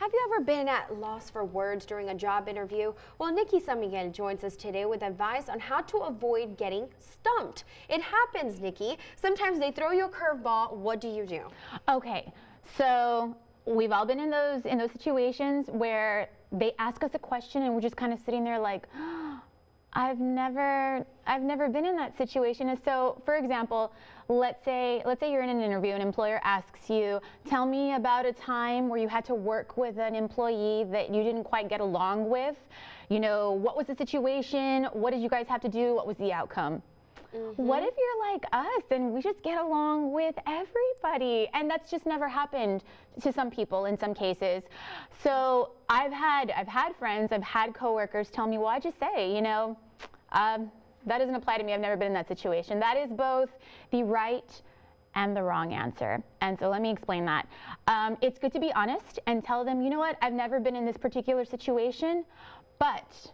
Have you ever been at loss for words during a job interview? Well, Nikki San Miguel joins us today with advice on how to avoid getting stumped. It happens, Nikki. Sometimes they throw you a curveball. What do you do? Okay, so we've all been in those situations where they ask us a question and we're just kind of sitting there like, I've never been in that situation. And so, for example, let's say you're in an interview, an employer asks you, tell me about a time where you had to work with an employee that you didn't quite get along with. You know, what was the situation? What did you guys have to do? What was the outcome? What if you're like us and we just get along with everybody? And that's just never happened to some people in some cases. So I've had friends, I've had coworkers tell me, well, I just say, you know, that doesn't apply to me. I've never been in that situation. That is both the right and the wrong answer. And so let me explain that. It's good to be honest and tell them, you know what, I've never been in this particular situation, but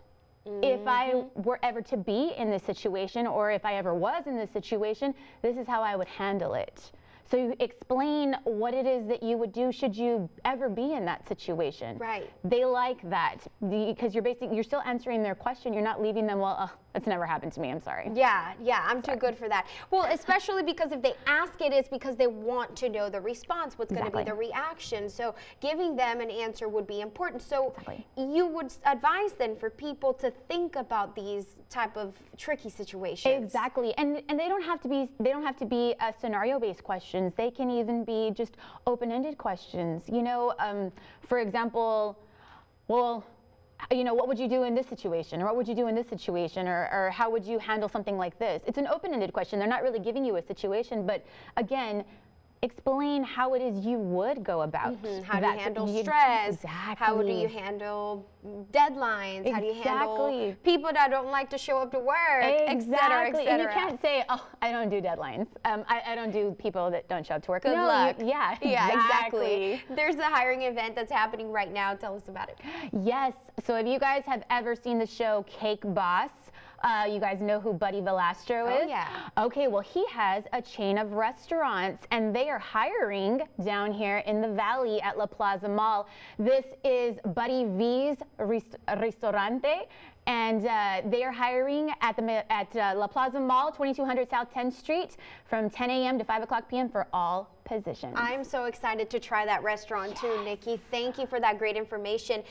if I were ever to be in this situation, or if I ever was in this situation, this is how I would handle it. So you explain what it is that you would do should you ever be in that situation. Right. They like that because you're still answering their question. You're not leaving them, well, that's never happened to me, I'm sorry. Yeah, I'm too good for that. Well, especially because if they ask it, it's because they want to know the response, what's going to be the reaction. So giving them an answer would be important. So you would advise then for people to think about these type of tricky situations. Exactly. And they don't have to be scenario-based questions. They can even be just open-ended questions. You know, for example, well, you know, what would you do in this situation? Or what would you do in this situation? Or how would you handle something like this? It's an open-ended question. They're not really giving you a situation, but again, explain how it is you would go about How do you handle stress? Exactly. How do you handle deadlines? How do you handle people that don't like to show up to work? Exactly. Et and you can't say, oh, I don't do deadlines. I don't do people that don't show up to work. Good luck. Yeah, exactly. There's a hiring event that's happening right now. Tell us about it. Yes. So if you guys have ever seen the show Cake Boss, you guys know who Buddy Velastro is? Oh, yeah. Okay, well, he has a chain of restaurants, and they are hiring down here in the Valley at La Plaza Mall. This is Buddy V's Ristorante, and they are hiring at La Plaza Mall, 2200 South 10th Street, from 10 a.m. to 5 o'clock p.m. for all positions. I'm so excited to try that restaurant too, Nikki. Thank you for that great information.